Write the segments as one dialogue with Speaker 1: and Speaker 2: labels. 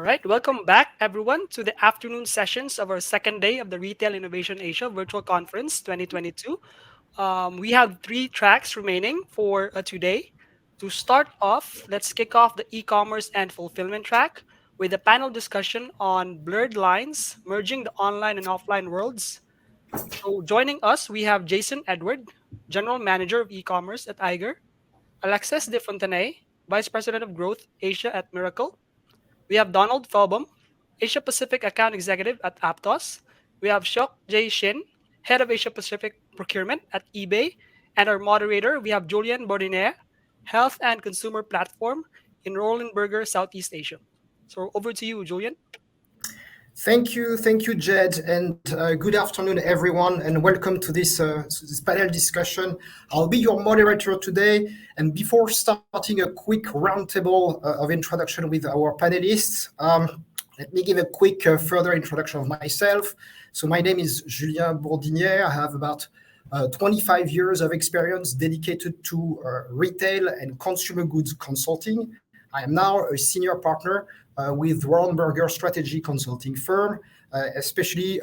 Speaker 1: All right, welcome back, everyone, to the afternoon sessions of our second day of the Retail Innovation Asia Virtual Conference 2022. We have three tracks remaining for today. To start off, let's kick off the e-commerce and fulfillment track with a panel discussion on blurred lines, merging the online and offline worlds. So joining us, we have Jason Edward, General Manager of E-commerce at Eiger, Alexis de Fontenay, Vice President of Growth Asia at Mirakl. We have Donald Felbaum, Asia Pacific Account Executive at Aptos. We have Seok J. Shin, Head of Asia Pacific Procurement at eBay. And our moderator, we have Julien Bourdinière, Health and Consumer Platform in Roland Berger, Southeast Asia. So over to you, Julien.
Speaker 2: Thank you, Jed, and good afternoon, everyone, and welcome to this panel discussion. I'll be your moderator today, and before starting a quick roundtable of introduction with our panelists, let me give a quick further introduction of myself. So my name is Julien Bourdinière. I have about 25 years of experience dedicated to retail and consumer goods consulting. I am now a senior partner with Roland Berger strategy consulting firm, especially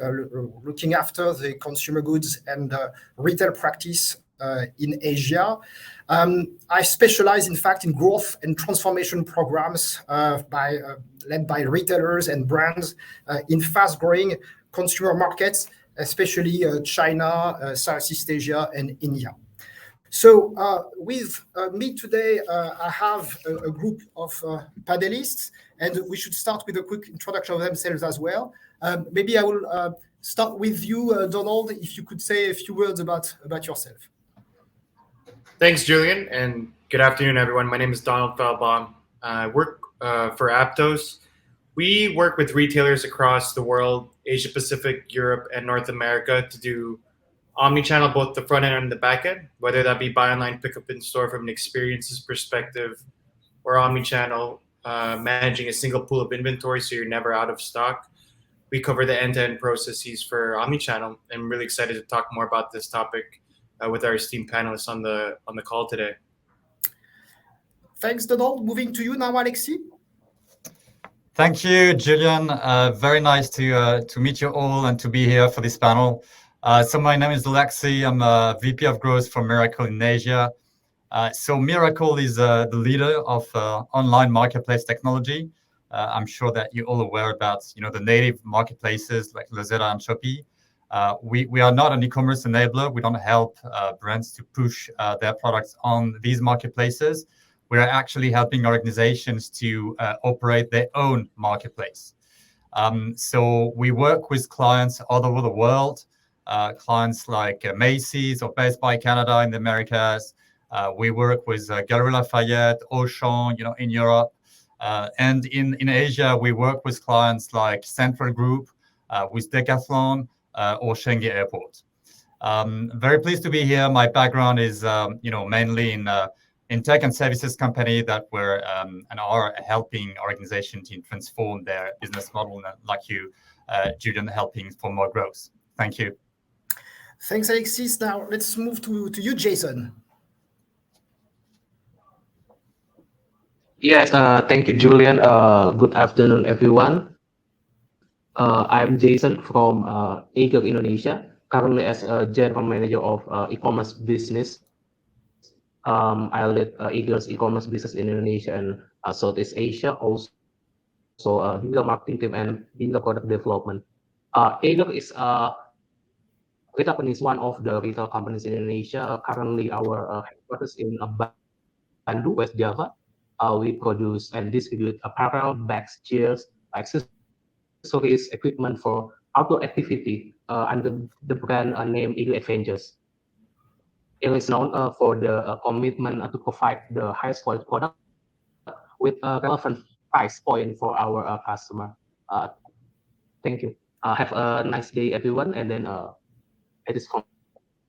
Speaker 2: looking after the consumer goods and retail practice in Asia. I specialize, in fact, in growth and transformation programs led by retailers and brands in fast-growing consumer markets, especially China, Southeast Asia, and India. So with me today, I have a group of panelists, and we should start with a quick introduction of themselves as well. Maybe I will start with you, Donald, if you could say a few words about yourself.
Speaker 3: Thanks, Julien, and good afternoon, everyone. My name is Donald Felbaum. I work for Aptos. We work with retailers across the world, Asia Pacific, Europe, and North America to do omnichannel, both the front end and the back end, whether that be buy online, pick up in store from an experiences perspective, or omnichannel, managing a single pool of inventory so you're never out of stock. We cover the end-to-end processes for omnichannel. I'm really excited to talk more about this topic with our esteemed panelists on the call today.
Speaker 2: Thanks, Donald. Moving to you now, Alexis.
Speaker 4: Thank you, Julien. Very nice to meet you all and to be here for this panel. So my name is Alexis. I'm a VP of Growth for Mirakl in Asia. So Mirakl is the leader of online marketplace technology. I'm sure that you're all aware about the native marketplaces like Lazada and Shopee. We are not an e-commerce enabler. We don't help brands to push their products on these marketplaces. We are actually helping organizations to operate their own marketplace. So we work with clients all over the world. Clients like Macy's or Best Buy Canada in the Americas. We work with Galeries Lafayette, Auchan, in Europe. And in Asia, we work with clients like Central Group, with Decathlon, or Shanghai Airport. Very pleased to be here. My background is, mainly in tech and services company that were and are helping organizations to transform their business model, like you, Julien, helping for more growth. Thank you.
Speaker 2: Thanks, Alexis. Now let's move to you, Jason.
Speaker 5: Yes, thank you, Julien. Good afternoon, everyone. I'm Jason from Eiger, Indonesia, currently as a General Manager of e-commerce business. I lead Eiger's e-commerce business in Indonesia and Southeast Asia, also digital marketing team and digital product development. Eiger is retail company is one of the retail companies in Indonesia. Currently, our headquarters in Bandung, West Java. We produce and distribute apparel, bags, chairs, accessories, equipment for outdoor activity under the brand name Eagle Adventures. It is known for the commitment to provide the highest quality product with a relevant price point for our customer. Thank you. Have a nice day, everyone, and then it is from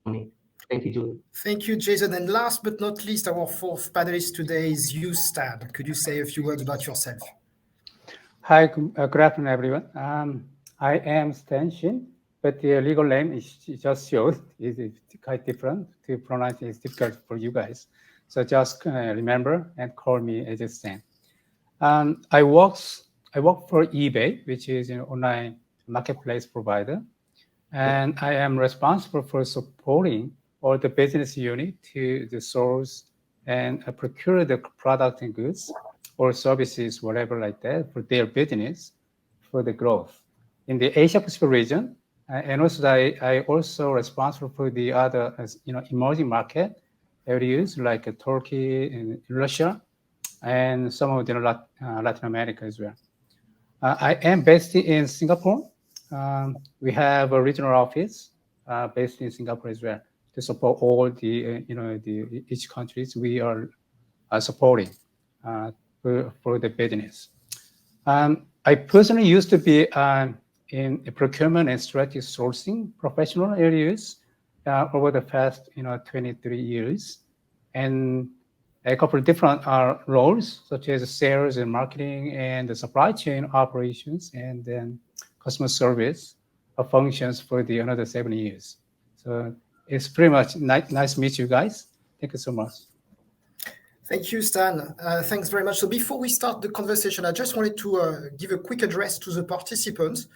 Speaker 5: me. Thank you, Julie.
Speaker 2: Thank you, Jason. And last but not least, our fourth panelist today is you, Stan. Could you say a few words about yourself?
Speaker 6: Hi, good afternoon, everyone. I am Stan Shin, but the legal name is just Seok. It's quite different to pronounce. It's difficult for you guys. So just remember and call me as Stan. I work I work for eBay, which is an online marketplace provider, and I am responsible for supporting all the business unit to the source and procure the product and goods or services, whatever like that, for their business, for the growth. In the Asia Pacific region, and also I also responsible for the other emerging market areas like Turkey and Russia, and some of the Latin America as well. I am based in Singapore. We have a regional office based in Singapore as well to support all the each countries we are supporting for the business. I personally used to be in procurement and strategic sourcing professional areas over the past 23 years, and a couple of different roles such as sales and marketing and the supply chain operations and then customer service functions for the another 7 years. So it's pretty much nice to meet you guys. Thank you so much.
Speaker 2: Thank you, Stan. Thanks very much. So before we start the conversation, I just wanted to give a quick address to the participants.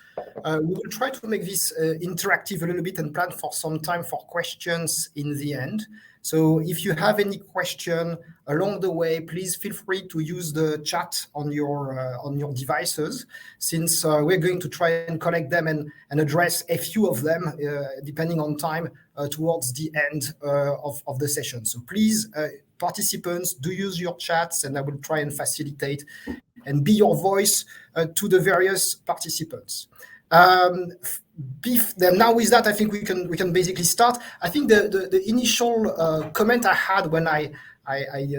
Speaker 2: We will try to make this interactive a little bit and plan for some time for questions in the end. So if you have any question along the way, please feel free to use the chat on your devices, since we're going to try and collect them and address a few of them, depending on time, towards the end of the session. So please, participants, do use your chats, and I will try and facilitate and be your voice to the various participants. Now with that, I think we can basically start. I think the initial comment I had when I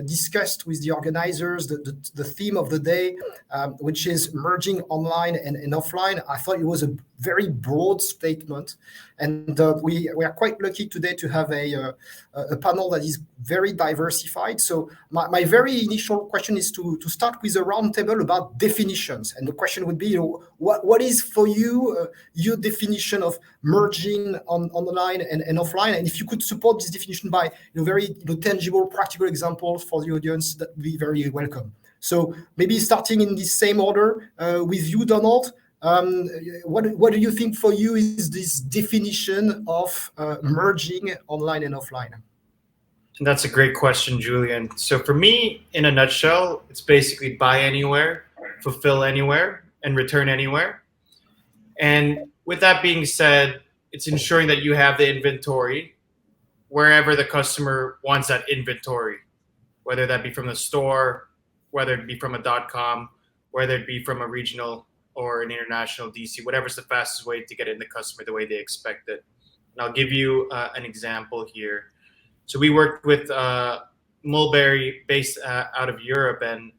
Speaker 2: discussed with the organizers the theme of the day, which is merging online and offline. I thought it was a very broad statement, and we are quite lucky today to have a panel that is very diversified. So my very initial question is to start with a roundtable about definitions, and the question would be, what is for you your definition of merging online and offline, and if you could support this definition by very tangible, practical examples for the audience, that would be very welcome. So maybe starting in the same order with you, Donald. What do you think for you is this definition of merging online and offline?
Speaker 3: That's a great question, Julien. So for me, in a nutshell, it's basically buy anywhere, fulfill anywhere, and return anywhere. And with that being said, it's ensuring that you have the inventory wherever the customer wants that inventory, whether that be from the store, whether it be from a .com, whether it be from a regional or an international DC, whatever's the fastest way to get in the customer the way they expect it. And I'll give you an example here. So we worked with Mulberry based out of Europe, and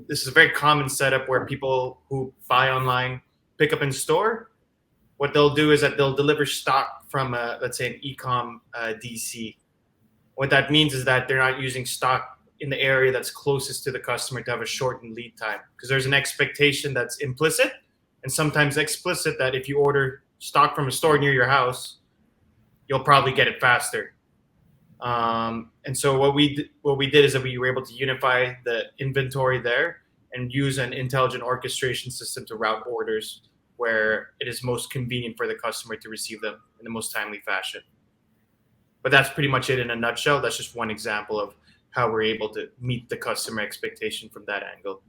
Speaker 3: this is a very common setup where people who buy online pick up in store. What they'll do is that they'll deliver stock from, let's say, an e-com DC. What that means is that they're not using stock in the area that's closest to the customer to have a shortened lead time, because there's an expectation that's implicit and sometimes explicit that if you order stock from a store near your house, you'll probably get it faster. And so what we did is that we were able to unify the inventory there and use an intelligent orchestration system to route orders where it is most convenient for the customer to receive them in the most timely fashion. But that's pretty much it in a nutshell. That's just one example of how we're able to meet the customer expectation from that angle.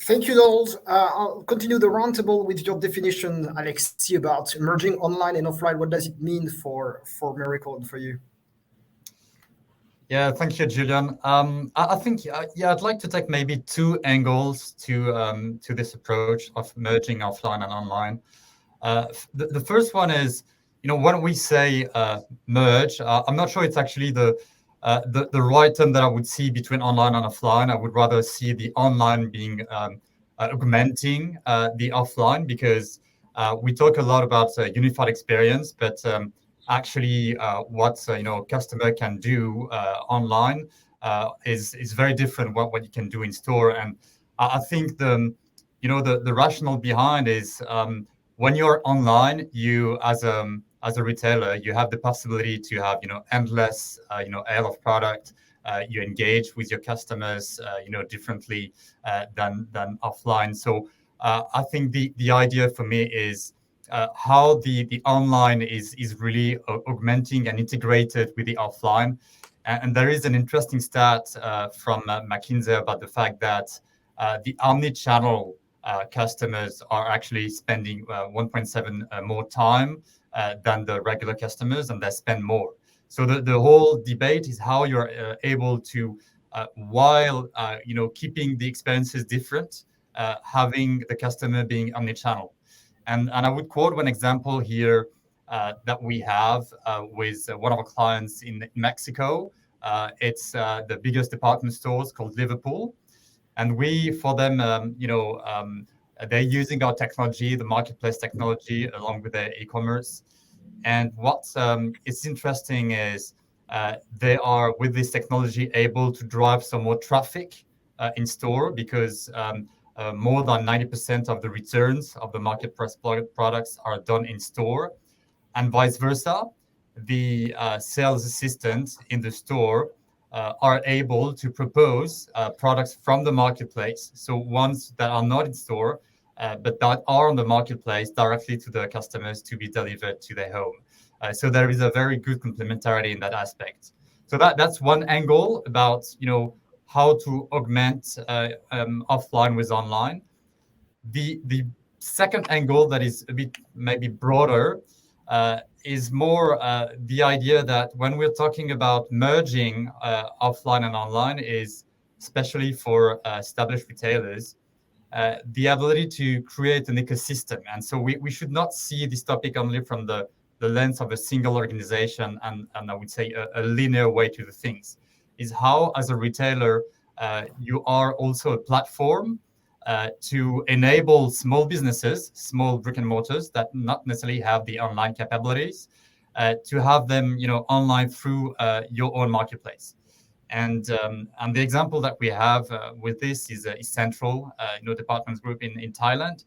Speaker 2: Thank you, Donald. I'll continue the roundtable with your definition, Alexis, about merging online and offline. What does it mean for Mirakl and for you?
Speaker 4: Yeah, thank you, Julien. I think, I'd like to take maybe two angles to this approach of merging offline and online. The first one is, when we say merge, I'm not sure it's actually the right term that I would see between online and offline. I would rather see the online being augmenting the offline, because we talk a lot about unified experience, but actually what customer can do online is very different what you can do in store. And I think the rationale behind is when you're online, you as a retailer, you have the possibility to have endless aisle of product. you engage with your customers, differently than offline. So I think the idea for me is how the online is really augmenting and integrated with the offline. And there is an interesting stat from McKinsey about the fact that the omni-channel customers are actually spending 1.7 more time than the regular customers, and they spend more. So the whole debate is how you're able to, while keeping the experiences different, having the customer being omni-channel. And I would quote one example here that we have with one of our clients in Mexico. It's the biggest department stores called Liverpool. And we, for them, they're using our technology, the marketplace technology, along with their e-commerce. And what is interesting is they are, with this technology, able to drive some more traffic in store because more than 90% of the returns of the marketplace products are done in store, and vice versa. The sales assistants in the store are able to propose products from the marketplace, so ones that are not in store, but that are on the marketplace directly to the customers to be delivered to their home. So there is a very good complementarity in that aspect. So that's one angle about how to augment offline with online. The second angle that is a bit maybe broader is more the idea that when we're talking about merging offline and online, is especially for established retailers, the ability to create an ecosystem. And so we should not see this topic only from the lens of a single organization and I would say a linear way to the things. Is how, as a retailer, you are also a platform to enable small businesses, small brick and mortars that not necessarily have the online capabilities, to have them, online through your own marketplace. And the example that we have with this is Central, department group in Thailand,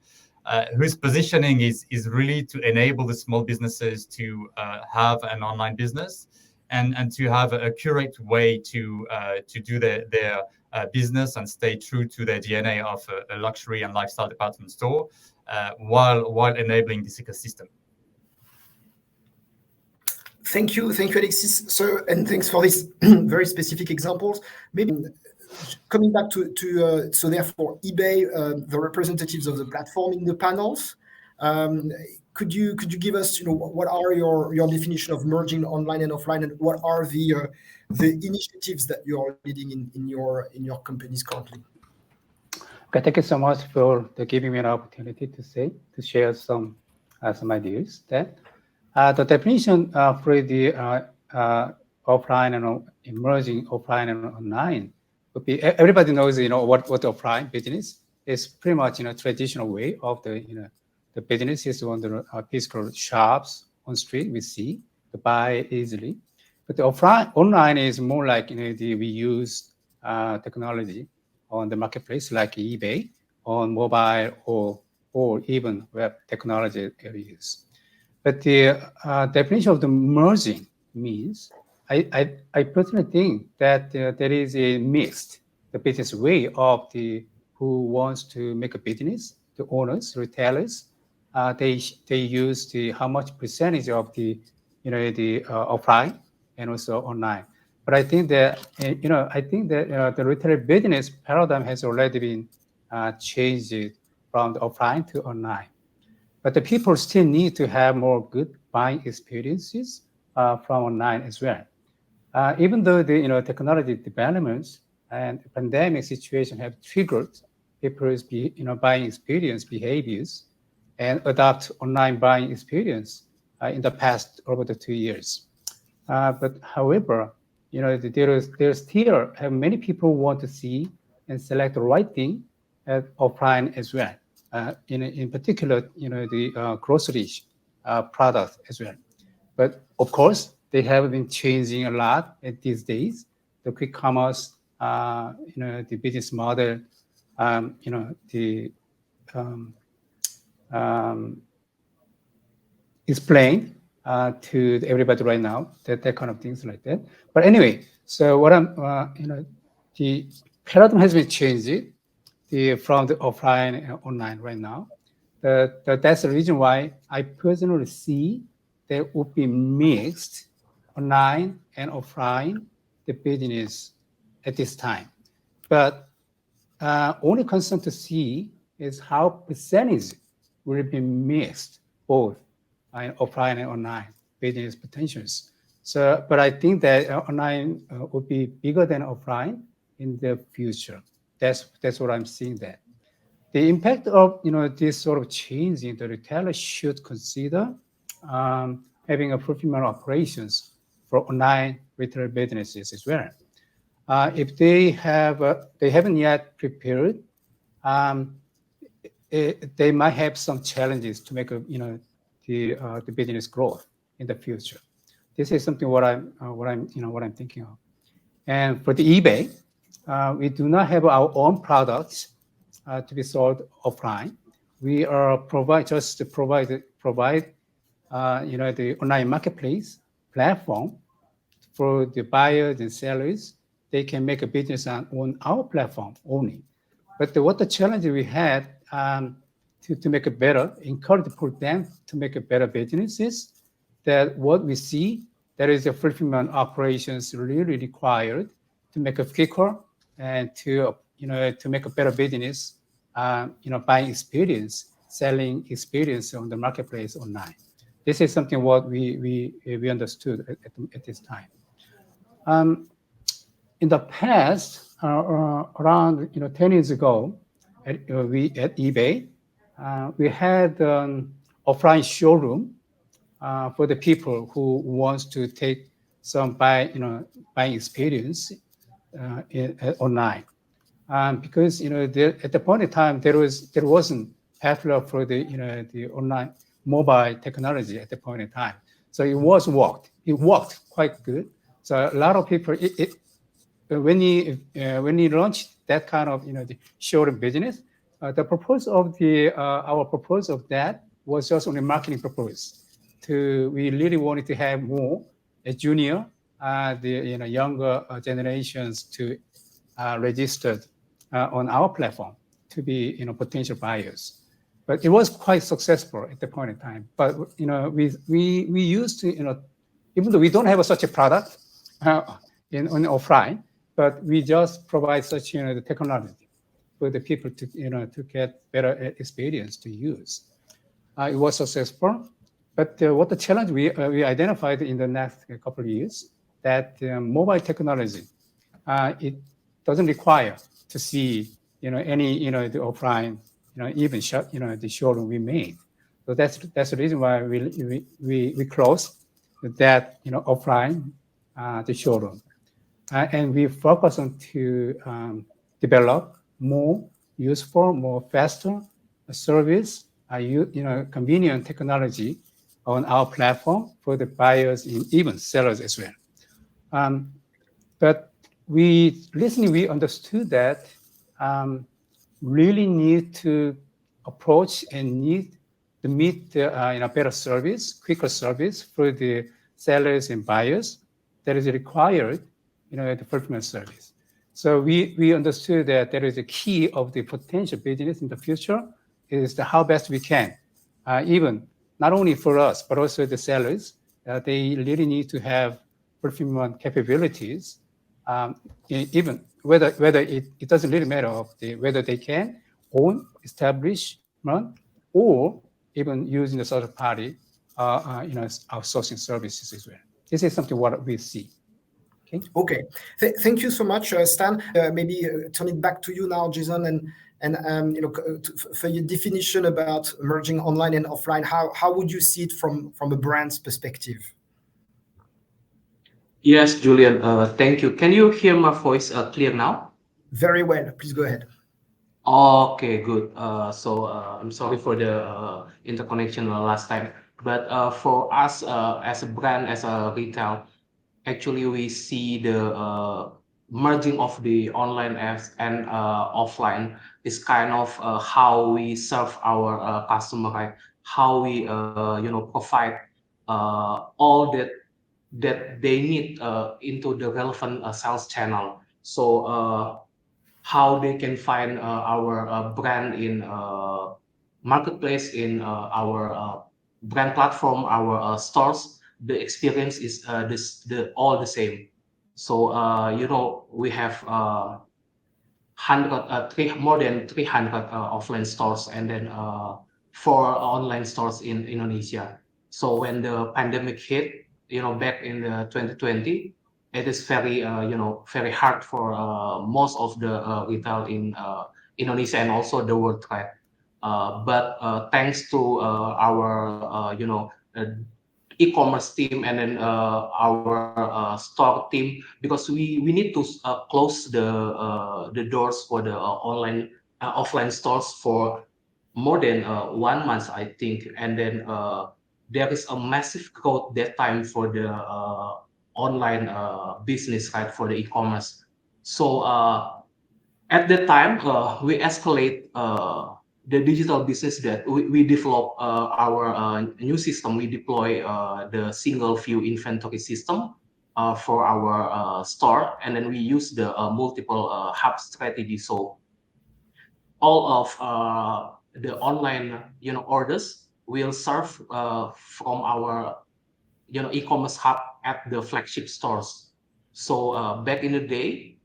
Speaker 4: whose positioning is really to enable the small businesses to have an online business and to have a curated way to do their business and stay true to their DNA of a luxury and lifestyle department store, while enabling this ecosystem.
Speaker 2: Thank you, Alexis. So, and thanks for these very specific examples. Maybe coming back to so therefore eBay, the representatives of the platform in the panels. Could you give us, what are your definition of merging online and offline, and what are the initiatives that you are leading in your companies currently?
Speaker 6: Okay, thank you so much for giving me an opportunity to share some ideas. The definition for the offline and emerging offline and online would be, everybody knows what offline business is. Pretty much traditional way of the business is on the physical shops on street we see to buy easily. But the online is more like we use technology on the marketplace like eBay, on mobile or even web technology areas. But the definition of the merging means, I personally think that there is a mixed the business way of who wants to make a business, the owners, retailers. They use how much percentage of the offline and also online. But I think that the retail business paradigm has already been changed from the offline to online. But the people still need to have more good buying experiences from online as well. Even though the technology developments and the pandemic situation have triggered people's buying experience behaviors and adopt online buying experience in the past over the 2 years. But however, there still have many people want to see and select the right thing offline as well. In particular, the grocery product as well. But of course, they have been changing a lot these days. The quick commerce, the business model, explained to everybody right now, that kind of things like that. But anyway, so what I'm, the paradigm has been changed from the offline and online right now. That's the reason why I personally see there would be mixed online and offline the business at this time. But only concern to see is how percentage will be mixed both offline and online business potentials. So, but I think that online will be bigger than offline in the future. That's what I'm seeing there. The impact of this sort of changing, the retailer should consider having a fulfillment operations for online retail businesses as well. If they haven't yet prepared, um, they might have some challenges to make the business growth in the future. This is something what I'm thinking of. And for the eBay, we do not have our own products to be sold offline. We are provide the online marketplace platform for the buyers and sellers. They can make a business on our platform only. But what the challenge we had to make it better, encourage for them to make a better business is that what we see, there is a fulfillment operations really required to make a quicker and to make a better business, buying experience, selling experience on the marketplace online. This is something what we understood at this time. In the past, around 10 years ago, at eBay, we had offline showroom for the people who wants to take some buying experience online. Because at the point in time there wasn't popular for the online mobile technology at the point in time. So it worked quite good. So a lot of people when you launched that kind of the showroom business, the purpose of our purpose of that was just only marketing purpose. We really wanted to have more junior, the younger generations to register on our platform to be potential buyers. But it was quite successful at the point in time. But we used to even though we don't have such a product in offline, but we just provide such the technology for the people to get better experience to use. It was successful. But what the challenge we identified in the next couple of years, that mobile technology, it doesn't require to see any the offline even the showroom we made. So that's the reason why we closed that offline the showroom, and we focus on to develop more useful, more faster service, convenient technology on our platform for the buyers and even sellers as well. But we understood that really need to approach and need to meet the better service, quicker service for the sellers and buyers that is required, the fulfillment service. So we understood that there is a key of the potential business in the future is the how best we can, even not only for us, but also the sellers. They really need to have fulfillment capabilities, even whether it doesn't really matter of whether they can own establishment or even using the third party, outsourcing services as well. This is something what we see.
Speaker 2: Okay. Thank you so much, Stan. Maybe turn it back to you now, Jason, and for your definition about merging online and offline, how would you see it from a brand's perspective?
Speaker 5: Yes, Julien. Thank you. Can you hear my voice clear now?
Speaker 2: Very well. Please go ahead.
Speaker 5: Okay, good. So I'm sorry for the interconnection last time. But for us as a brand, as a retail, actually we see the merging of the online and offline is kind of how we serve our customer, right? How we provide all that they need into the relevant sales channel. So how they can find our brand in marketplace, in our brand platform, our stores, the experience is all the same. So we have more than 300 offline stores, and then 4 online stores in Indonesia. So when the pandemic hit, back in the 2020, it is very very hard for most of the retail in Indonesia and also the world trade. But thanks to our e-commerce team, and then our store team, because we need to close the doors for the online offline stores for more than 1 month, I think. And then there is a massive growth that time for the online business, right, for the e-commerce. So at that time, we escalate the digital business, that we develop our new system. We deploy the single view inventory system for our store, and then we use the multiple hub strategy. So all of the online orders will serve from our e-commerce hub at the flagship stores. So back in the day,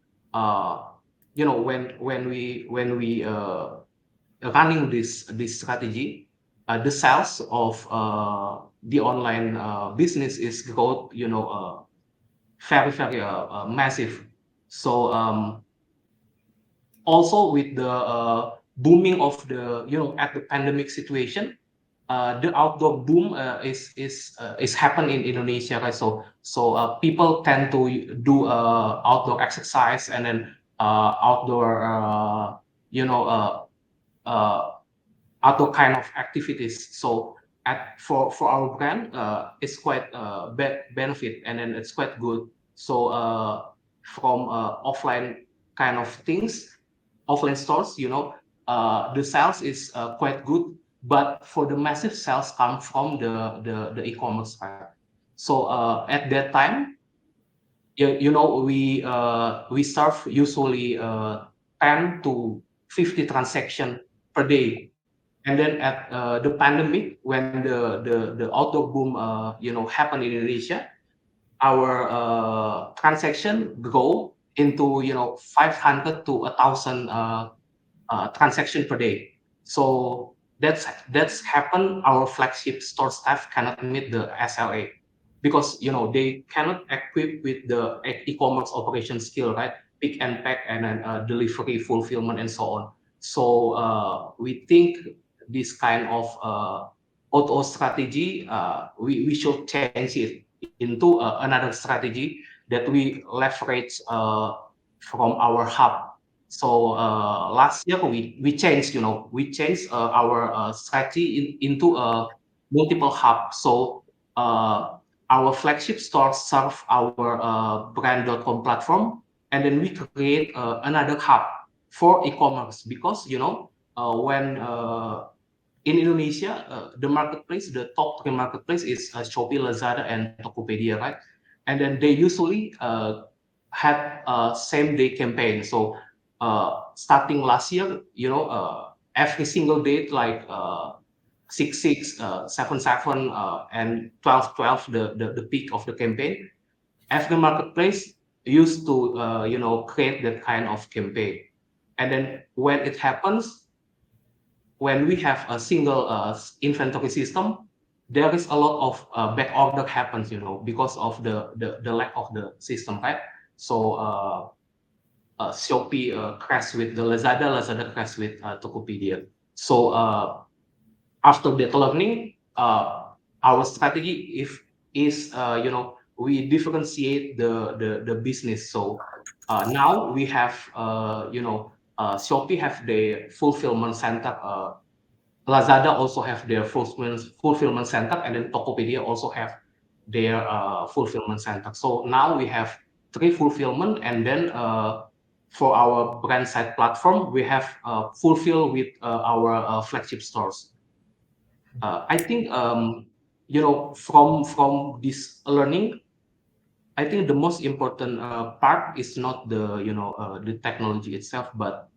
Speaker 5: when we running this strategy, the sales of the online business is growth, very very massive. So also with the booming of the at the pandemic situation, the outdoor boom is happening in Indonesia, right? So people tend to do outdoor exercise, and then outdoor outdoor kind of activities. So for our brand, it's quite benefit, and then it's quite good. So from offline kind of things, offline stores, the sales is quite good, but for the massive sales come from the e-commerce side. So at that time, we serve usually 10 to 50 transaction per day. And then at the pandemic, when the outdoor boom happened in Indonesia, our transaction grow into 500 to 1,000 transaction per day. So that's happened. Our flagship store staff cannot meet the SLA, because they cannot equip with the e-commerce operation skill, right? Pick and pack, and then delivery, fulfillment, and so on. So we think this kind of auto strategy, we should change it into another strategy that we leverage from our hub. So last year we changed our strategy into a multiple hub. So our flagship stores serve our brand.com platform, and then we create another hub for e-commerce, because when in Indonesia, the marketplace, the top 3 marketplace is Shopee, Lazada, and Tokopedia, right? And then they usually had same day campaign. So starting last year, every single day, like 6/6, 7/7, and 12/12, the peak of the campaign. Every marketplace used to create that kind of campaign. And then when it happens, when we have a single inventory system, there is a lot of back order happens, because of the lack of the system, right? So Shopee crashed with the Lazada crashed with Tokopedia. So after that learning, our strategy is we differentiate the business. So now we have Shopee have the fulfillment center, Lazada also have their fulfillment center, and then Tokopedia also have their fulfillment center. So now we have 3 fulfillment, and then for our brand side platform, we have fulfill with our flagship stores. I think from this learning, I think the most important part is not the technology itself, but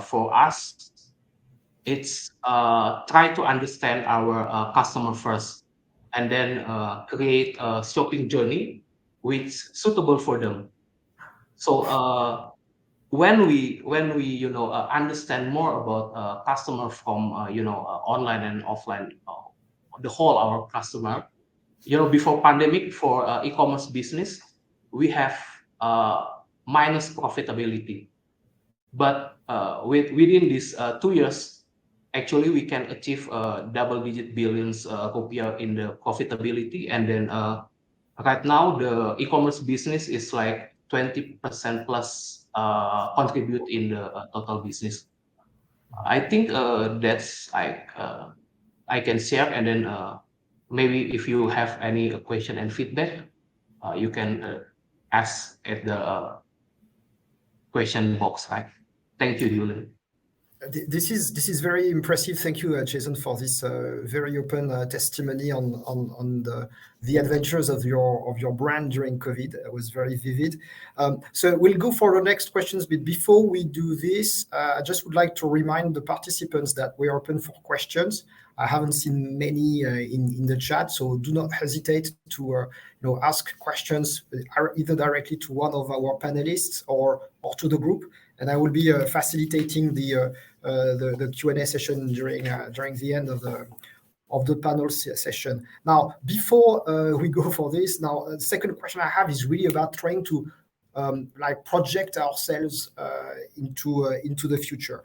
Speaker 5: for us, it's try to understand our customer first, and then create a shopping journey which suitable for them. So when we understand more about customer from online and offline, the whole our customer, before pandemic, for e-commerce business, we have minus profitability, but within these 2 years, actually we can achieve double-digit billions rupiah in the profitability, and then right now the e-commerce business is like 20% plus contribute in the total business. I think that's I can share, and then maybe if you have any question and feedback, you can ask at the question box, right? Thank you, Julien.
Speaker 2: This is very impressive. Thank you, Jason, for this very open testimony on the adventures of your brand during COVID. It was very vivid. So we'll go for the next questions, but before we do this, I just would like to remind the participants that we are open for questions. I haven't seen many in the chat, so do not hesitate to ask questions either directly to one of our panelists or to the group, and I will be facilitating the Q&A session during the end of the panel session. Now, before we go for this, the second question I have is really about trying to project ourselves into the future.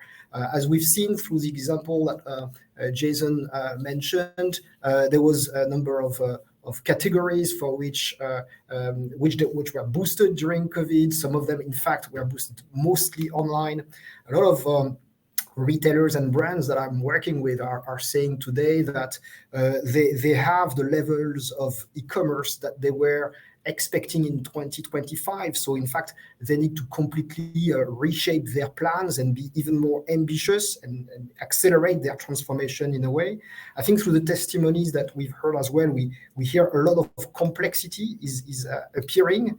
Speaker 2: As we've seen through the example that Jason mentioned, there was a number of categories for which were boosted during COVID. Some of them, in fact, were boosted mostly online. A lot of retailers and brands that I'm working with are saying today that they have the levels of e-commerce that they were expecting in 2025. So in fact, they need to completely reshape their plans and be even more ambitious and accelerate their transformation in a way. I think through the testimonies that we've heard as well, we hear a lot of complexity is appearing,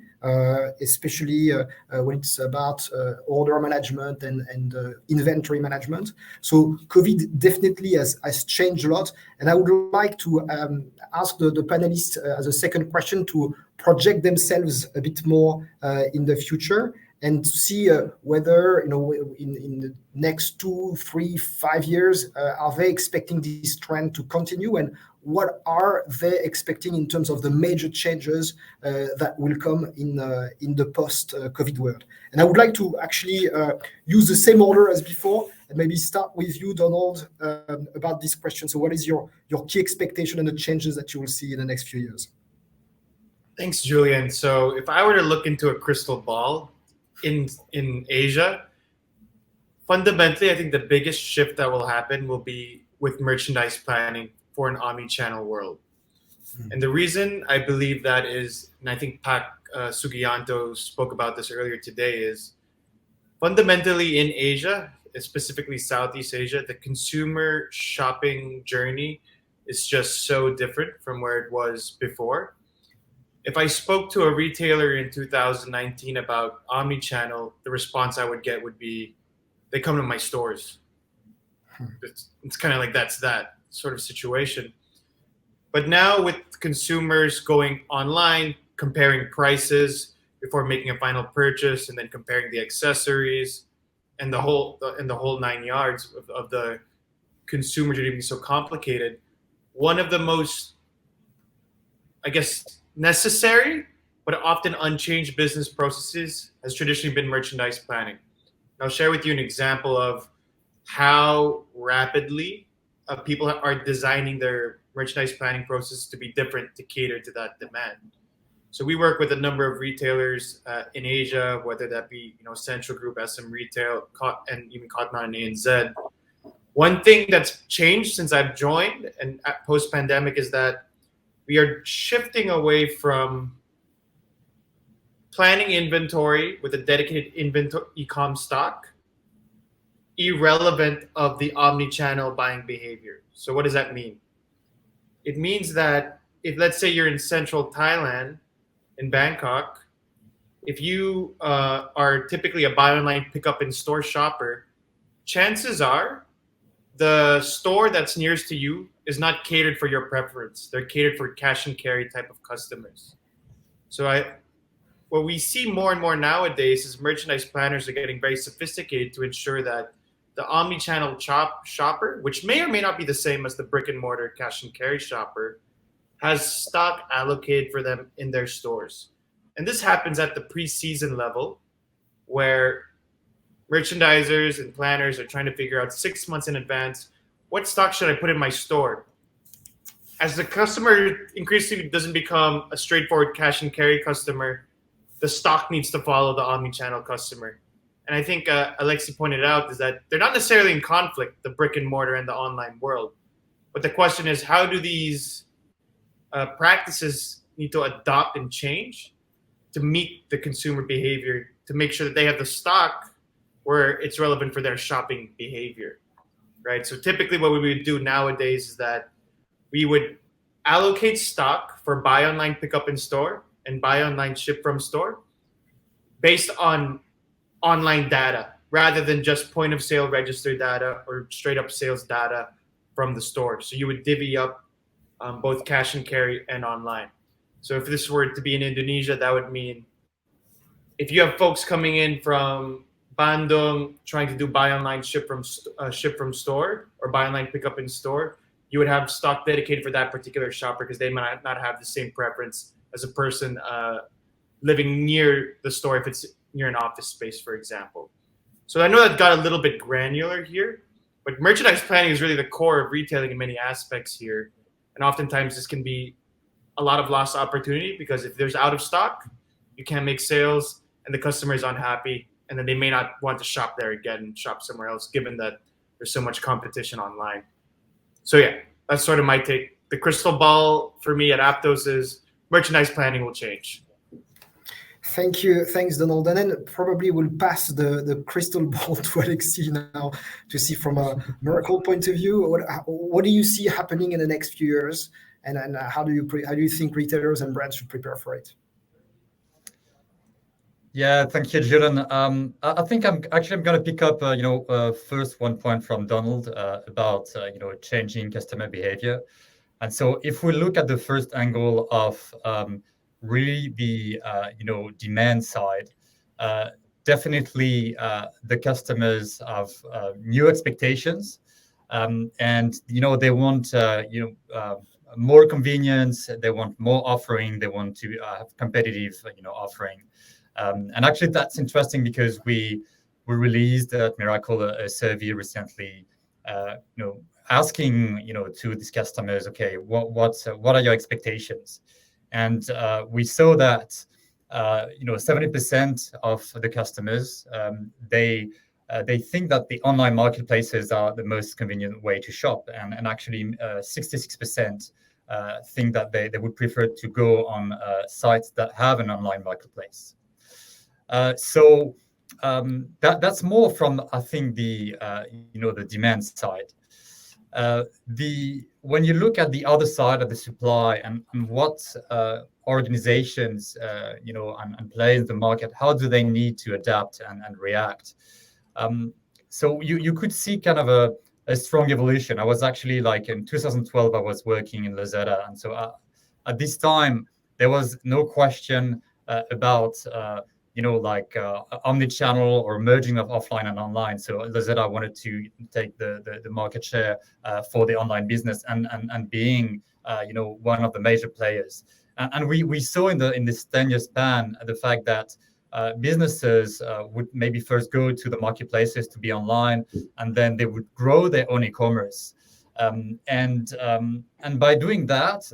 Speaker 2: especially when it's about order management and inventory management. So COVID definitely has changed a lot. And I would like to ask the panelists as a second question to project themselves a bit more in the future and to see whether in the next 2, 3, 5 years are they expecting this trend to continue, and what are they expecting in terms of the major changes that will come in the post-COVID world. And I would like to actually use the same order as before and maybe start with you, Donald, about this question. So what is your key expectation and the changes that you will see in the next few years?
Speaker 3: Thanks, Julien. So if I were to look into a crystal ball in Asia, fundamentally, I think the biggest shift that will happen will be with merchandise planning for an omni-channel world. And the reason I believe that is, and I think Pak Sugianto spoke about this earlier today, is fundamentally in Asia, specifically Southeast Asia, the consumer shopping journey is just so different from where it was before. If I spoke to a retailer in 2019 about omni-channel, the response I would get would be, they come to my stores. It's kind of like that's that sort of situation. But now with consumers going online, comparing prices before making a final purchase, and then comparing the accessories and the whole 9 yards of the consumer journey being so complicated, one of the most, I guess, necessary but often unchanged business processes has traditionally been merchandise planning. And I'll share with you an example of how rapidly people are designing their merchandise planning process to be different to cater to that demand. So we work with a number of retailers in Asia, whether that be Central Group, SM Retail, and even Cotman and ANZ. One thing that's changed since I've joined and post-pandemic is that we are shifting away from planning inventory with a dedicated inventory e-com stock, irrelevant of the omni-channel buying behavior. So what does that mean? it means that if, let's say, you're in central Thailand, in Bangkok, if you are typically a buy online, pick up in store shopper, chances are the store that's nearest to you is not catered for your preference. They're catered for cash and carry type of customers. So what we see more and more nowadays is merchandise planners are getting very sophisticated to ensure that the omni-channel shopper, which may or may not be the same as the brick and mortar cash and carry shopper, has stock allocated for them in their stores. And this happens at the pre-season level, where merchandisers and planners are trying to figure out 6 months in advance, what stock should I put in my store? As the customer increasingly doesn't become a straightforward cash and carry customer, the stock needs to follow the omni-channel customer. And I think Alexis pointed out is that they're not necessarily in conflict, the brick and mortar and the online world. But the question is, how do these practices need to adopt and change to meet the consumer behavior, to make sure that they have the stock where it's relevant for their shopping behavior, right? So typically what we would do nowadays is that we would allocate stock for buy online, pick up in store and buy online, ship from store based on online data rather than just point of sale register data or straight up sales data from the store. So you would divvy up both cash and carry and online. So if this were to be in Indonesia, that would mean if you have folks coming in from Bandung trying to do buy online, ship from store, or buy online, pick up in store, you would have stock dedicated for that particular shopper because they might not have the same preference as a person living near the store if it's near an office space, for example. So I know that got a little bit granular here, but merchandise planning is really the core of retailing in many aspects here. And oftentimes this can be a lot of lost opportunity because if there's out of stock, you can't make sales and the customer is unhappy and then they may not want to shop there again and shop somewhere else given that there's so much competition online. So yeah, that's sort of my take. The crystal ball for me at Aptos is merchandise planning will change.
Speaker 2: Thank you. Thanks, Donald. And then probably we'll pass the crystal ball to Alexis now to see from a Mirakl point of view. What do you see happening in the next few years? And how do you think retailers and brands should prepare for it?
Speaker 4: Yeah, thank you, Julien. I think I'm going to pick up, first one point from Donald about, changing customer behavior. And so if we look at the first angle of really the, demand side, definitely the customers have new expectations and, they want, more convenience, they want more offering, they want to have competitive, offering. And actually, that's interesting because we released at Mirakl a survey recently, asking to these customers, okay, what are your expectations? And we saw that 70% of the customers they think that the online marketplaces are the most convenient way to shop, and actually 66% think that they would prefer to go on sites that have an online marketplace. So that's more from, I think, the the demand side. When you look at the other side of the supply and what organizations and players in the market, how do they need to adapt and react? So you could see kind of a strong evolution. I was actually in 2012, I was working in Lazada, and so at this time there was no question about omni-channel or merging of offline and online. So Lazada wanted to take the market share for the online business and being one of the major players. And we saw in this 10-year span the fact that businesses would maybe first go to the marketplaces to be online, and then they would grow their own e-commerce. And by doing that,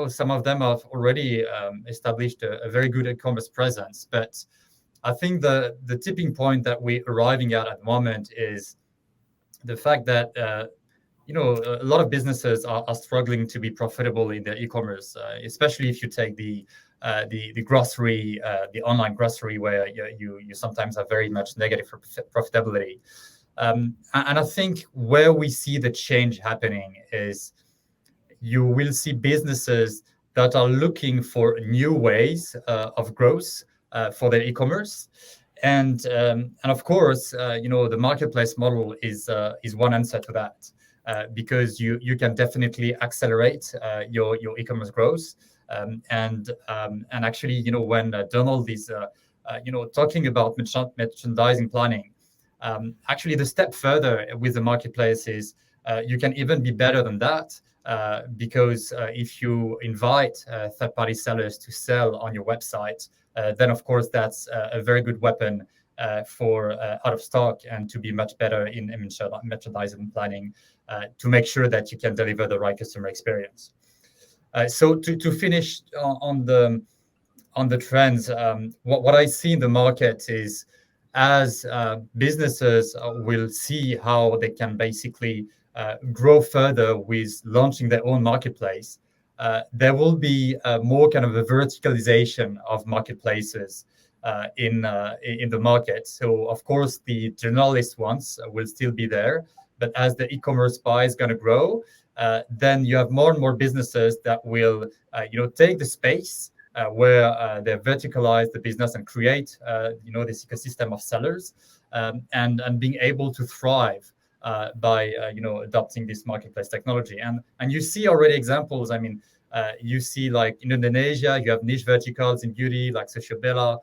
Speaker 4: some of them have already established a very good e-commerce presence. But I think the tipping point that we're arriving at the moment is the fact that a lot of businesses are struggling to be profitable in their e-commerce, especially if you take the grocery, the online grocery, where you sometimes have very much negative profitability. And I think where we see the change happening is, you will see businesses that are looking for new ways of growth for their e-commerce. And of course, the marketplace model is one answer to that, because you can definitely accelerate your e-commerce growth. And actually, when Donald is talking about merchandising planning, actually the step further with the marketplace is you can even be better than that, because if you invite third-party sellers to sell on your website, then of course that's a very good weapon for out of stock, and to be much better in merchandising planning, to make sure that you can deliver the right customer experience. So to finish on the trends, what I see in the market is, as businesses will see how they can basically grow further with launching their own marketplace, there will be more kind of a verticalization of marketplaces in the market. So of course the generalist ones will still be there, but as the e-commerce pie is going to grow, then you have more and more businesses that will take the space where they verticalize the business and create this ecosystem of sellers, and being able to thrive by adopting this marketplace technology. And you see already examples. I mean, you see, like in Indonesia, you have niche verticals in beauty like Sociobella.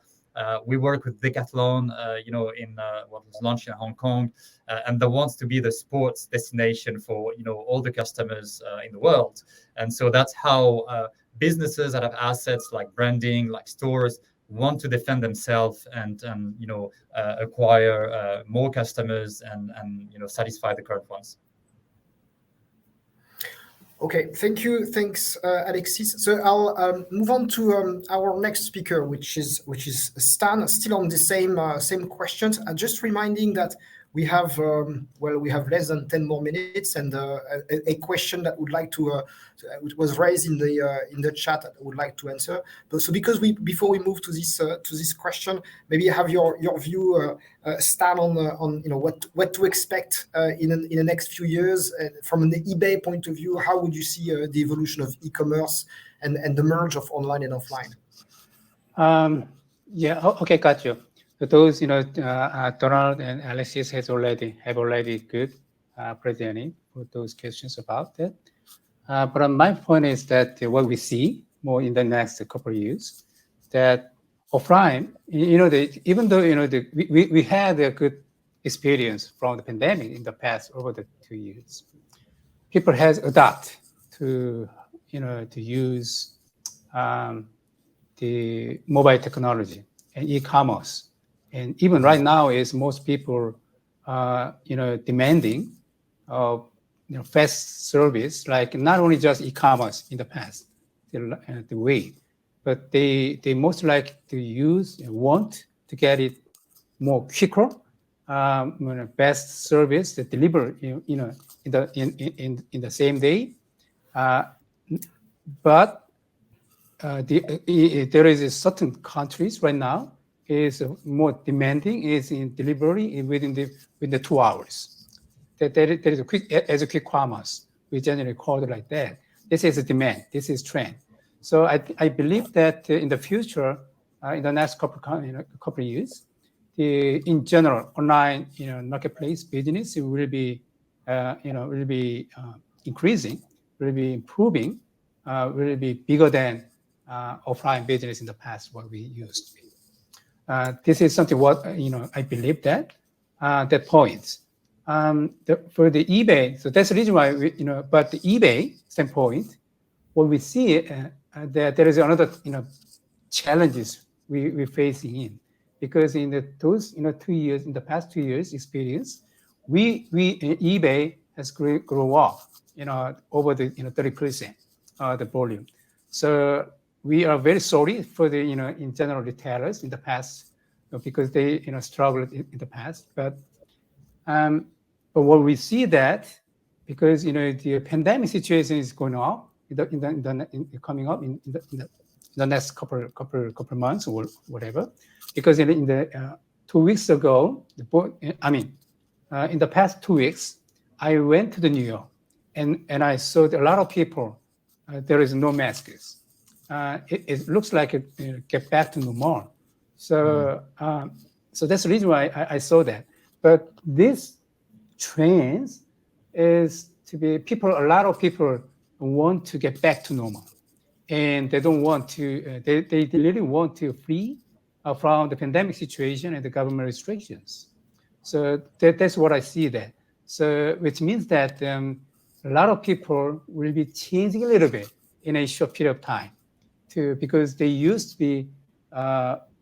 Speaker 4: We work with Decathlon, in what was launched in Hong Kong, and that wants to be the sports destination for all the customers in the world. And so that's how businesses that have assets like branding, like stores, want to defend themselves and acquire more customers and satisfy the current ones.
Speaker 2: Okay, thank you. Thanks, Alexis. So I'll move on to our next speaker, which is Stan, still on the same questions. Just reminding that we have less than 10 more minutes, and a question that would like to which was raised in the chat that I would like to answer. So because before we move to this question, maybe have your view, Stan, on what to expect in the next few years from the eBay point of view. How would you see the evolution of e-commerce and the merge of online and offline?
Speaker 6: Okay, got you. So those, Donald and Alexis have already good presenting for those questions about that. But my point is that what we see more in the next couple of years, that offline, even though we had a good experience from the pandemic in the past over the 2 years, people has adapted to use the mobile technology and e-commerce. And even right now, is most people, demanding of fast service, like not only just e-commerce in the past, the way, but they most like to want to get it more quicker, best service that deliver in the same day, but there is a certain countries right now is more demanding, is in delivery within the 2 hours. There is a quick commerce. We generally call it like that. This is a demand. This is trend. So I believe that in the future, in the next couple of years, in general, online marketplace business will be increasing, will be improving, will be bigger than offline business in the past what we used to be. This is something what I believe that point. For the eBay, so that's the reason why but the eBay standpoint, what we see that there is another challenges we're facing in, because in those 2 years, in the past 2 years experience, we eBay has grown up over the 30% the volume. So we are very sorry for the in general retailers in the past, because they struggled in the past. But what we see that, because the pandemic situation is going on coming up in the next couple months or whatever, because in the 2 weeks ago, in the past 2 weeks, I went to the New York and I saw a lot of people there is no masks. It looks like it get back to normal. So so that's the reason why I saw that. But this trends is to be a lot of people want to get back to normal, and they don't want to. They really want to flee from the pandemic situation and the government restrictions. So that's what I see there. So which means that a lot of people will be changing a little bit in a short period of time, because they used to be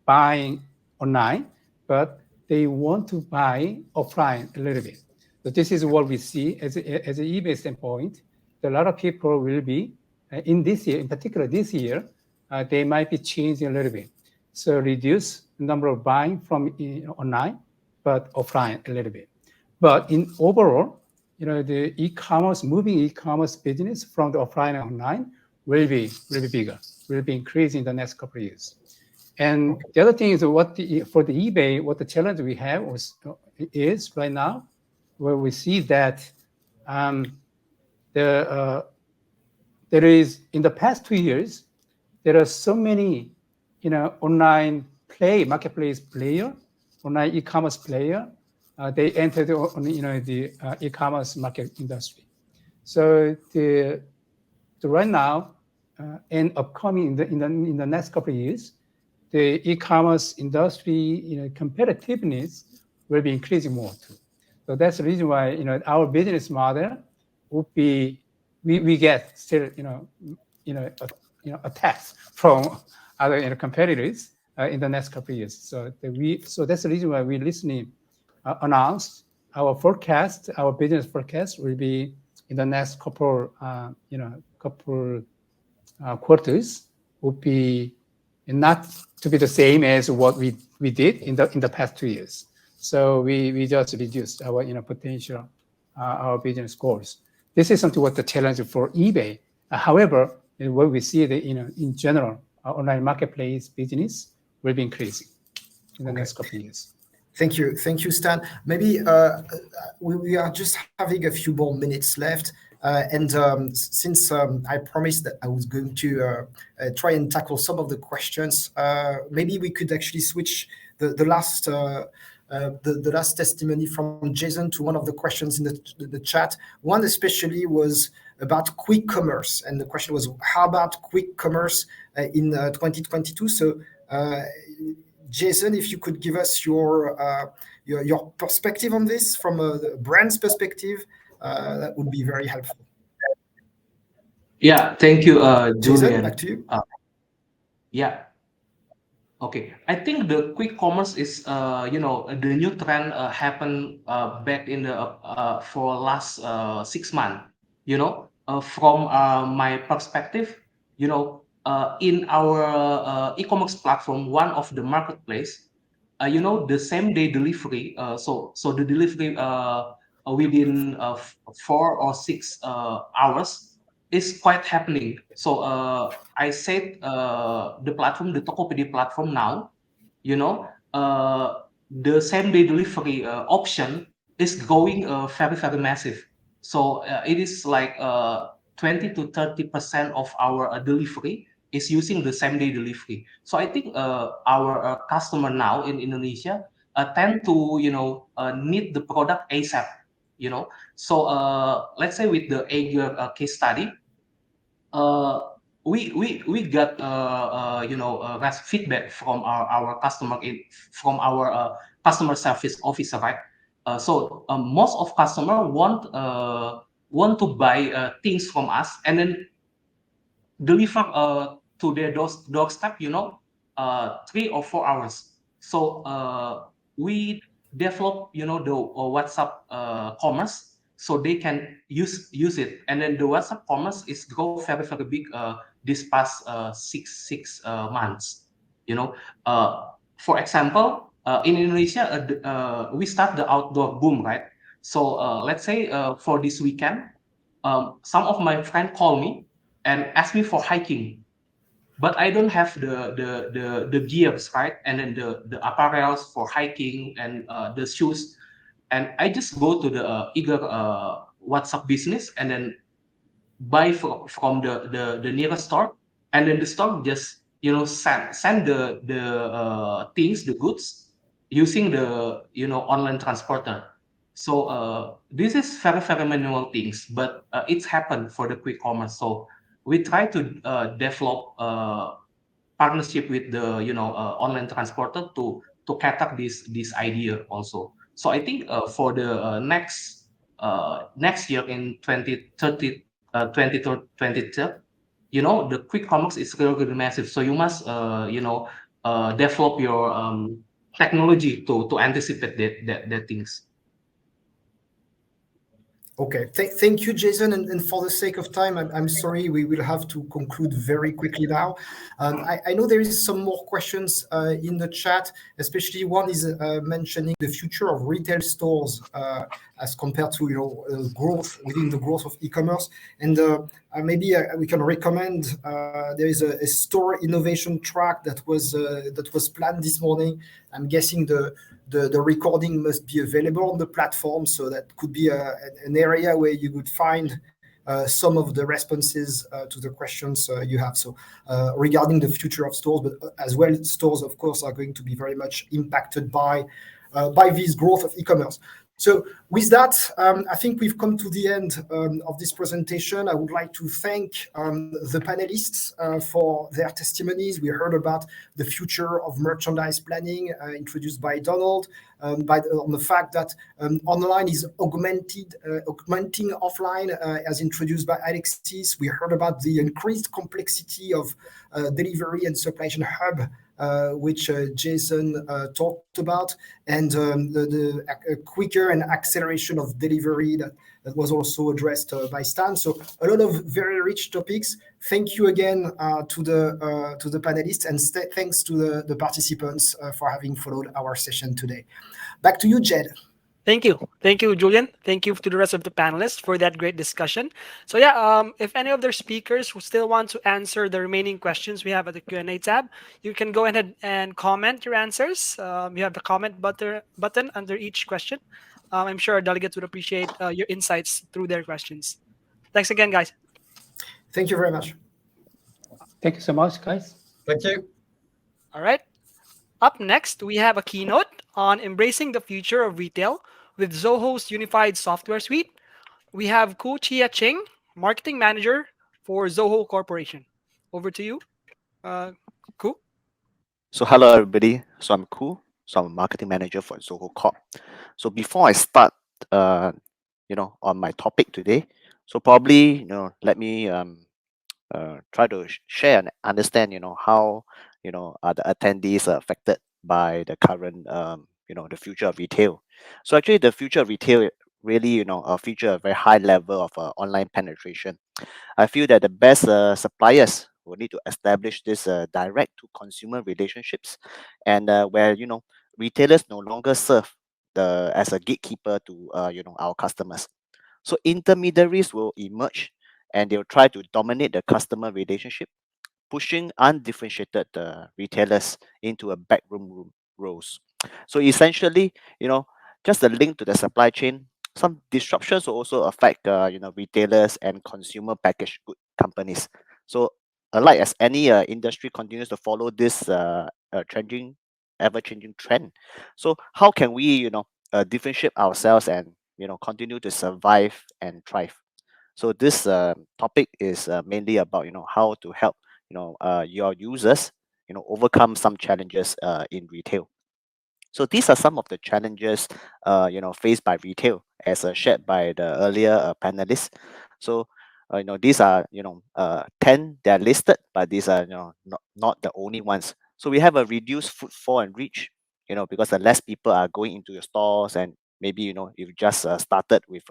Speaker 6: buying online, but they want to buy offline a little bit. So this is what we see as an eBay standpoint. A lot of people will be in this year, in particular this year, they might be changing a little bit. So reduce the number of buying from online, but offline a little bit. But in overall, the moving e-commerce business from the offline and online will be bigger, will be increasing in the next couple of years. And the other thing is for the eBay, what the challenge we have is right now, where we see that there is, in the past 2 years, there are so many, online marketplace player, online e-commerce player. They entered the e-commerce market industry. So right now and upcoming in the next couple of years, the e-commerce industry competitiveness will be increasing more too. So that's the reason why our business model would be we get still attacks from other competitors in the next couple of years. So that's the reason why we recently announced our forecast. Our business forecast will be in the next couple quarters would be not to be the same as what we did in the past 2 years. So we just reduced our potential our business goals. This is something what the challenge for eBay. However, what we see that in general, our online marketplace business will be increasing in the next couple of years.
Speaker 2: Thank you, Stan. Maybe we are just having a few more minutes left. And since I promised that I was going to try and tackle some of the questions, maybe we could actually switch the last testimony from Jason to one of the questions in the chat. One especially was about quick commerce, and the question was, how about quick commerce in 2022? So, Jason, if you could give us your perspective on this from a brand's perspective, that would be very helpful.
Speaker 5: Yeah, thank you,
Speaker 2: Jason,
Speaker 5: Julien.
Speaker 2: back to you.
Speaker 5: Yeah. Okay, I think the quick commerce is, the new trend happened back in for last 6 months. From my perspective, in our e-commerce platform, one of the marketplace, the same day delivery. So the delivery within 4 or 6 hours is quite happening. So I said the platform, the Tokopedia platform now, the same day delivery option is going very, very massive. So it is like 20 to 30% of our delivery is using the same day delivery. So I think our customer now in Indonesia tend to need the product ASAP. So let's say with the Eiger case study, we got feedback from our customer from our customer service officer, right? So most of customer want to buy things from us and then deliver to their doorstep, 3 or 4 hours. So we develop, the WhatsApp commerce, so they can use it. And then the WhatsApp commerce is grow very, very big this past 6 months. For example, in Indonesia, we start the outdoor boom, right? So let's say for this weekend, some of my friends call me and ask me for hiking, but I don't have the gears, right? And then the apparels for hiking and the shoes. And I just go to the Eiger WhatsApp business and then buy from the nearest store, and then the store just send the things, the goods, using the online transporter. So this is very manual things, but it's happened for the quick commerce. So we try to develop partnership with the online transporter to cater this idea also. So I think for the next year in 2030, 2030, the quick commerce is really massive. So you must develop your technology to anticipate that things.
Speaker 2: Okay, thank you, Jason. And for the sake of time, I'm sorry, we will have to conclude very quickly now. I know there is some more questions in the chat, especially one is mentioning the future of retail stores as compared to growth within the growth of e-commerce. And maybe we can recommend there is a store innovation track that was planned this morning. I'm guessing the recording must be available on the platform, so that could be an area where you would find some of the responses to the questions you have. So regarding the future of stores, but as well, stores, of course, are going to be very much impacted by this growth of e-commerce. So with that, I think we've come to the end of this presentation. I would like to thank the panelists for their testimonies. We heard about the future of merchandise planning introduced by Donald, on the fact that online is augmenting offline, as introduced by Alexis. We heard about the increased complexity of delivery and supply chain hub, which Jason talked about, and the quicker and acceleration of delivery that was also addressed by Stan. So a lot of very rich topics. Thank you again to the panelists, and thanks to the participants for having followed our session today. Back to you, Jed.
Speaker 1: Thank you. Thank you, Julian. Thank you to the rest of the panelists for that great discussion. So yeah, if any of their speakers who still want to answer the remaining questions we have at the Q&A tab, you can go ahead and comment your answers. You have the comment button under each question. I'm sure our delegates would appreciate your insights through their questions. Thanks again, guys.
Speaker 2: Thank you very much.
Speaker 6: Thank you so much, guys.
Speaker 4: Thank you.
Speaker 1: All right. Up next, we have a keynote on embracing the future of retail with Zoho's unified software suite. We have Khoo Ching, marketing manager for Zoho Corporation. Over to you, Khoo.
Speaker 7: So hello everybody. So I'm Khoo. So I'm a marketing manager for Zoho Corp. So before I start, on my topic today, so probably let me try to share and understand how the attendees are affected by the current the future of retail. So actually the future of retail really feature a very high level of online penetration. I feel that the best suppliers will need to establish this direct to consumer relationships, and where retailers no longer serve the as a gatekeeper to our customers. So intermediaries will emerge, and they'll try to dominate the customer relationship, pushing undifferentiated retailers into a roles. So essentially, just the link to the supply chain, some disruptions will also affect retailers and consumer packaged good companies. So alike as any industry continues to follow this changing, ever-changing trend. So how can we differentiate ourselves and continue to survive and thrive? So this topic is mainly about how to help your users overcome some challenges in retail. So these are some of the challenges faced by retail, as shared by the earlier panelists. So these are 10 they are listed, but these are not the only ones. So we have a reduced footfall and reach, because the less people are going into your stores, and maybe you've just started with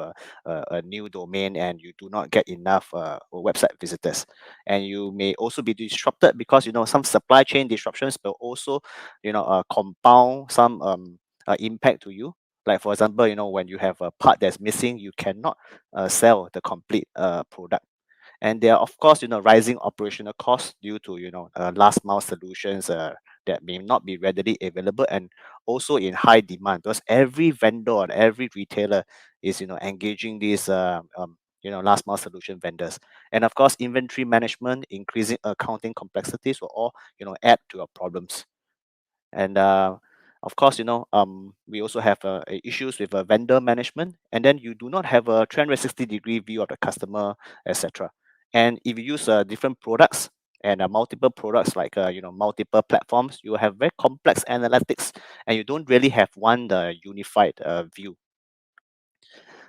Speaker 7: a new domain and you do not get enough website visitors, and you may also be disrupted because some supply chain disruptions will also compound some impact to you. Like for example, when you have a part that's missing, you cannot sell the complete product. And there are, of course, rising operational costs due to last mile solutions that may not be readily available, and also in high demand, because every vendor and every retailer is engaging these last mile solution vendors. And of course, inventory management, increasing accounting complexities will all add to your problems. And of course, we also have issues with vendor management, and then you do not have a 360-degree view of the customer, etc. And if you use different products and multiple products like multiple platforms, you have very complex analytics, and you don't really have one unified view.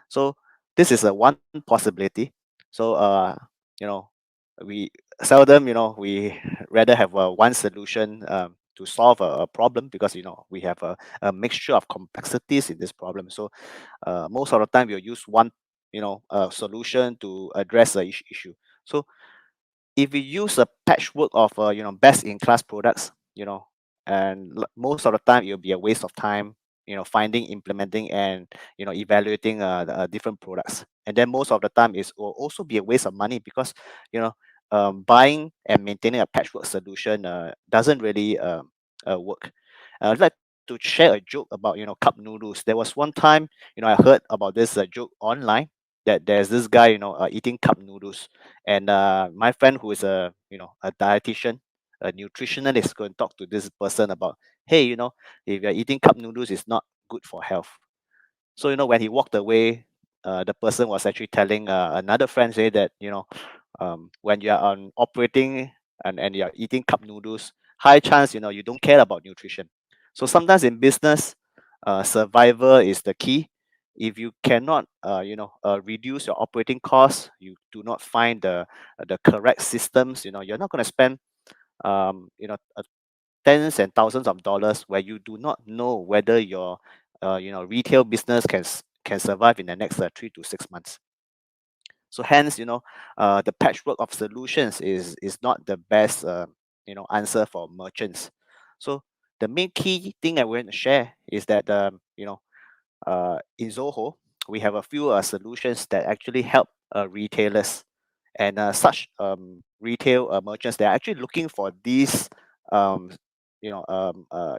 Speaker 7: So this is a one possibility. So we seldom we rather have one solution to solve a problem, because we have a mixture of complexities in this problem. So most of the time we'll use one solution to address the issue. So if we use a patchwork of best in class products, and most of the time it'll be a waste of time, finding, implementing, and evaluating the, different products. And then most of the time it will also be a waste of money, because buying and maintaining a patchwork solution doesn't really work. I'd like to share a joke about cup noodles. There was one time I heard about this joke online, that there's this guy eating cup noodles, and my friend, who is a dietitian, a nutritionist, go and talk to this person about, hey, if you're eating cup noodles, it's not good for health. So when he walked away, the person was actually telling another friend, say that when you are on operating and you're eating cup noodles, high chance you don't care about nutrition. So sometimes in business, survival is the key. If you cannot reduce your operating costs, you do not find the correct systems, you're not going to spend tens and thousands of dollars where you do not know whether your retail business can survive in the next 3 to 6 months. So hence, the patchwork of solutions is not the best answer for merchants. So the main key thing I want to share is that in Zoho, we have a few solutions that actually help retailers, and such retail merchants, they are actually looking for these um,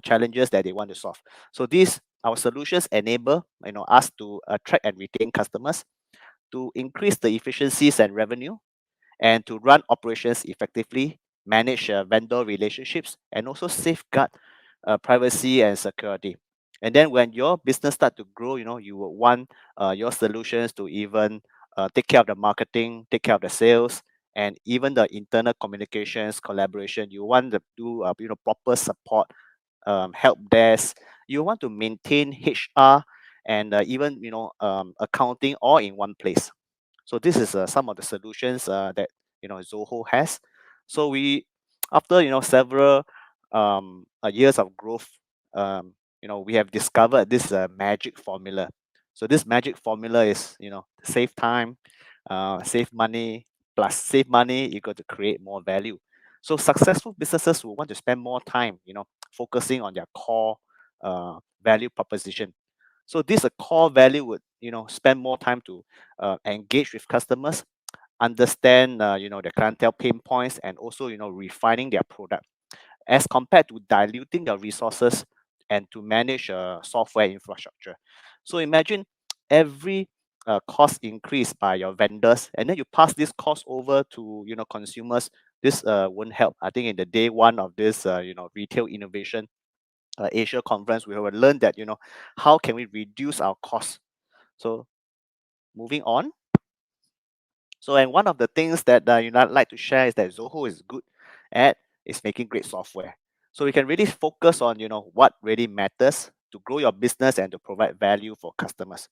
Speaker 7: challenges that they want to solve. So these our solutions enable us to attract and retain customers, to increase the efficiencies and revenue, and to run operations effectively, manage vendor relationships, and also safeguard privacy and security. And then when your business start to grow, you will want your solutions to even take care of the marketing, take care of the sales, and even the internal communications, collaboration. You want to do proper support, help desk. You want to maintain HR and even accounting all in one place. So this is some of the solutions that Zoho has. So we, after several years of growth, we have discovered this magic formula. So this magic formula is save time, save money, plus save money, you got to create more value. So successful businesses will want to spend more time, focusing on their core value proposition. So this a core value would spend more time to engage with customers, understand the clientele pain points, and also refining their product, as compared to diluting your resources and to manage software infrastructure. So imagine every cost increase by your vendors, and then you pass this cost over to consumers. This won't help. I think in the day one of this retail innovation Asia conference, we have learned that how can we reduce our costs. So moving on. So, and one of the things that I'd like to share is that Zoho is good at is making great software. So we can really focus on what really matters to grow your business and to provide value for customers.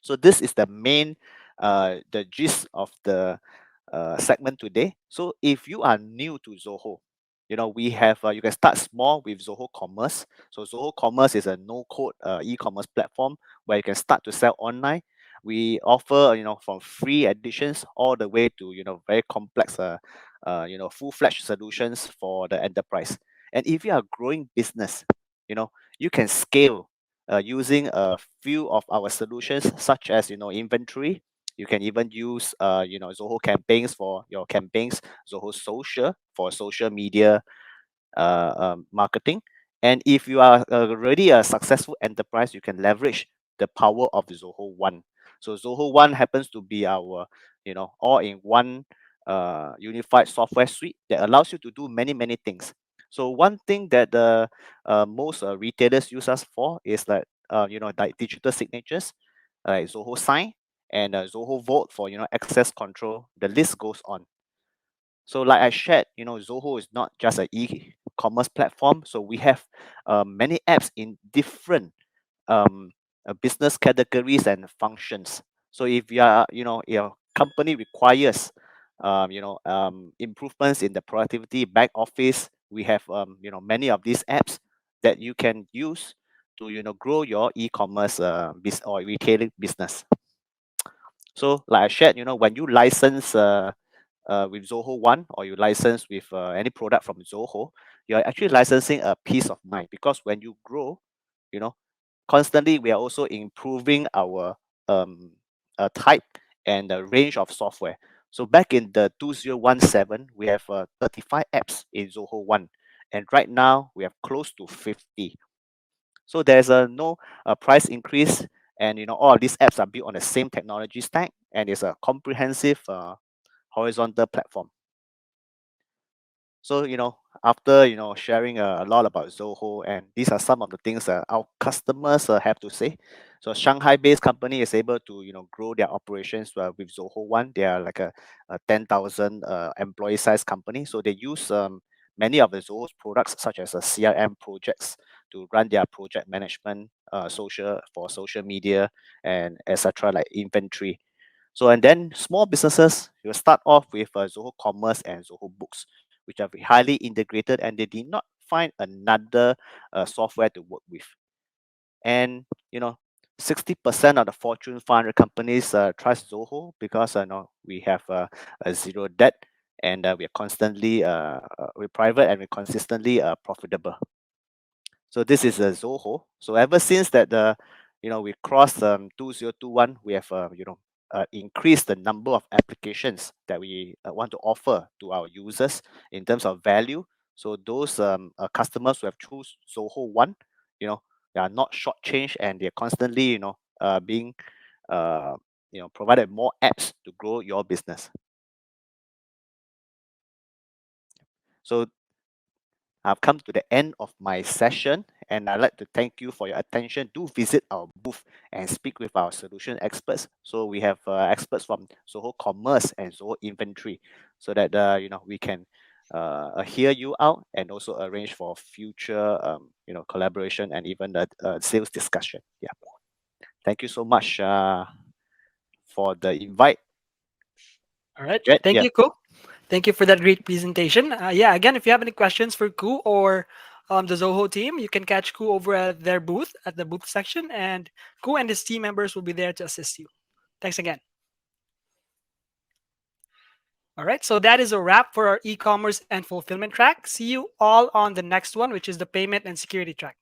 Speaker 7: So this is the main the gist of the segment today. So if you are new to Zoho, we have you can start small with Zoho Commerce. So Zoho Commerce is a no-code e-commerce platform where you can start to sell online. We offer from free editions all the way to very complex full-fledged solutions for the enterprise. And if you are a growing business, you can scale using a few of our solutions, such as inventory. You can even use Zoho campaigns for your campaigns, Zoho social for social media marketing. And if you are already a successful enterprise, you can leverage the power of Zoho One. So Zoho One happens to be our all in one unified software suite that allows you to do many things. So one thing that the most retailers use us for is like like digital signatures, like Zoho Sign and Zoho Vote for access control. The list goes on. So like I shared, Zoho is not just an e-commerce platform. So we have many apps in different business categories and functions. So if you are, your company requires, improvements in the productivity back office, we have, many of these apps that you can use to, grow your e-commerce or retailing business. So like I shared, when you license with Zoho One or you license with any product from Zoho, you're actually licensing a peace of mind, because when you grow, you know, constantly we are also improving our type and the range of software. So back in the 2017, we have 35 apps in Zoho One, and right now we have close to 50. So there's a no price increase, and all of these apps are built on the same technology stack, and it's a comprehensive horizontal platform. So, after, sharing a lot about Zoho, and these are some of the things that our customers have to say. So Shanghai-based company is able to, grow their operations with Zoho One. They are like a 10,000 employee size company. So they use many of the Zoho's products, such as CRM projects, to run their project management, social media, and etc., like inventory. So, and then small businesses, you start off with Zoho Commerce and Zoho Books, which are highly integrated, and they did not find another software to work with. And 60% of the Fortune 500 companies trust Zoho because we have a zero debt, and we're constantly we're private, and we're consistently profitable. So this is a Zoho. So ever since that we crossed 2021, we have increased the number of applications that we want to offer to our users in terms of value. So those customers who have choose Zoho One, they are not shortchanged, and they're constantly being provided more apps to grow your business. So I've come to the end of my session, and I'd like to thank you for your attention. Do visit our booth and speak with our solution experts. So we have experts from Zoho Commerce and Zoho Inventory, so that we can hear you out, and also arrange for future collaboration, and even the sales discussion. Yeah, thank you so much for the invite.
Speaker 1: All right.
Speaker 7: Jet,
Speaker 1: Thank
Speaker 7: yeah.
Speaker 1: you, Khoo. Thank you for that great presentation. Yeah, again, if you have any questions for Khoo or the Zoho team, you can catch Khoo over at their booth, at the booth section, and Khoo and his team members will be there to assist you. Thanks again. All right, so that is a wrap for our e-commerce and fulfillment track. See you all on the next one, which is the payment and security track.